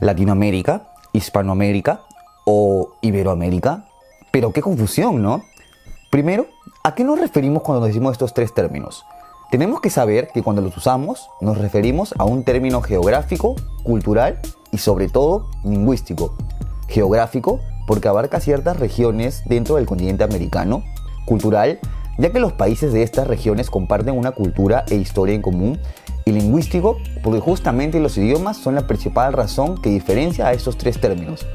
Latinoamérica, Hispanoamérica o Iberoamérica. Pero qué confusión, ¿no? Primero, ¿a qué nos referimos cuando decimos estos tres términos? Tenemos que saber que cuando los usamos nos referimos a un término geográfico, cultural y sobre todo lingüístico. Geográfico porque abarca ciertas regiones dentro del continente americano. Cultural, ya que los países de estas regiones comparten una cultura e historia en común. Y lingüístico porque justamente los idiomas son la principal razón que diferencia a estos tres términos.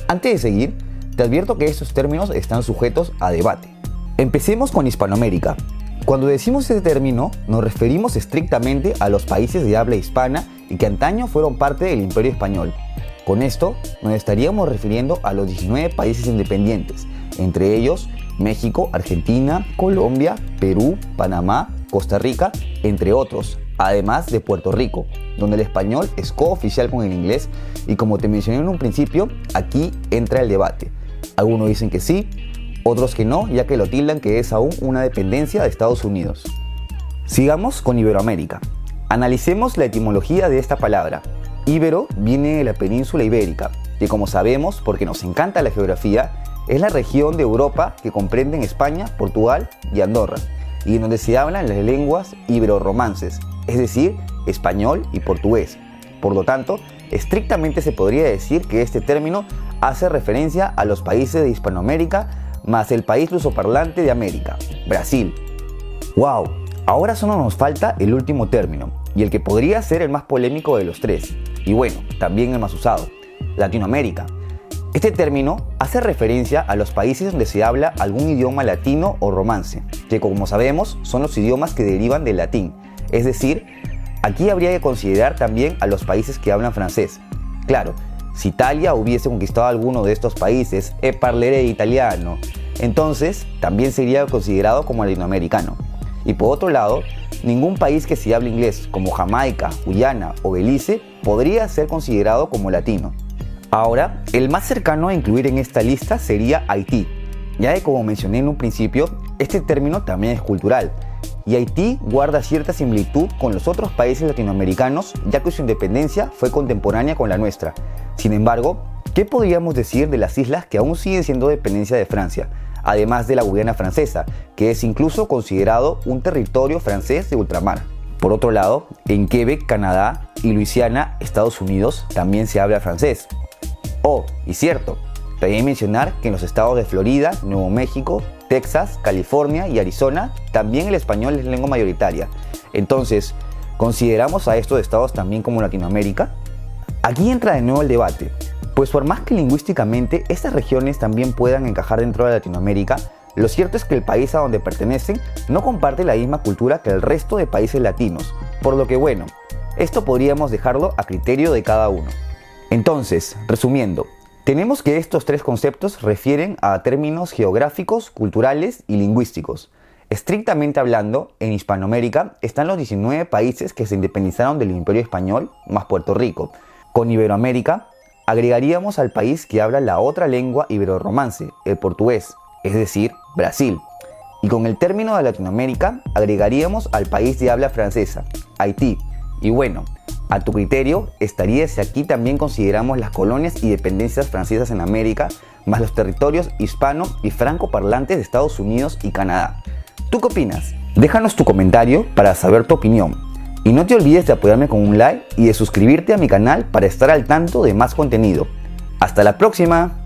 Antes de seguir, te advierto que estos términos están sujetos a debate. Empecemos con Hispanoamérica. Cuando decimos este término, nos referimos estrictamente a los países de habla hispana y que antaño fueron parte del Imperio Español. Con esto, nos estaríamos refiriendo a los 19 países independientes, entre ellos México, Argentina, Colombia, Perú, Panamá, Costa Rica, entre otros, además de Puerto Rico, donde el español es cooficial con el inglés y como te mencioné en un principio, aquí entra el debate. Algunos dicen que sí, otros que no, ya que lo tildan que es aún una dependencia de Estados Unidos. Sigamos con Iberoamérica. Analicemos la etimología de esta palabra. Ibero viene de la península ibérica, que como sabemos, porque nos encanta la geografía, es la región de Europa que comprenden España, Portugal y Andorra, y en donde se hablan las lenguas ibero-romances, es decir, español y portugués. Por lo tanto, estrictamente se podría decir que este término hace referencia a los países de Hispanoamérica más el país lusoparlante de América, Brasil. ¡Wow! Ahora solo nos falta el último término, y el que podría ser el más polémico de los tres, y bueno, también el más usado, Latinoamérica. Este término hace referencia a los países donde se habla algún idioma latino o romance, que como sabemos son los idiomas que derivan del latín, es decir, aquí habría que considerar también a los países que hablan francés. Claro, si Italia hubiese conquistado alguno de estos países, parleré italiano, entonces también sería considerado como latinoamericano. Y por otro lado, ningún país que se hable inglés, como Jamaica, Guyana o Belice, podría ser considerado como latino. Ahora, el más cercano a incluir en esta lista sería Haití, ya que como mencioné en un principio, este término también es cultural, y Haití guarda cierta similitud con los otros países latinoamericanos, ya que su independencia fue contemporánea con la nuestra. Sin embargo, ¿qué podríamos decir de las islas que aún siguen siendo dependencia de Francia? Además de la Guyana francesa, que es incluso considerado un territorio francés de ultramar. Por otro lado, en Quebec, Canadá y Luisiana, Estados Unidos, también se habla francés. Oh, y cierto, también mencionar que en los estados de Florida, Nuevo México, Texas, California y Arizona, también el español es lengua mayoritaria. Entonces, ¿consideramos a estos estados también como Latinoamérica? Aquí entra de nuevo el debate, pues por más que lingüísticamente estas regiones también puedan encajar dentro de Latinoamérica, lo cierto es que el país a donde pertenecen no comparte la misma cultura que el resto de países latinos, por lo que bueno, esto podríamos dejarlo a criterio de cada uno. Entonces, resumiendo, tenemos que estos tres conceptos refieren a términos geográficos, culturales y lingüísticos. Estrictamente hablando, en Hispanoamérica están los 19 países que se independizaron del Imperio Español, más Puerto Rico. Con Iberoamérica, agregaríamos al país que habla la otra lengua ibero-romance, el portugués, es decir, Brasil. Y con el término de Latinoamérica, agregaríamos al país de habla francesa, Haití. Y bueno, a tu criterio, estaría si aquí también consideramos las colonias y dependencias francesas en América, más los territorios hispano y francoparlantes de Estados Unidos y Canadá. ¿Tú qué opinas? Déjanos tu comentario para saber tu opinión. Y no te olvides de apoyarme con un like y de suscribirte a mi canal para estar al tanto de más contenido. ¡Hasta la próxima!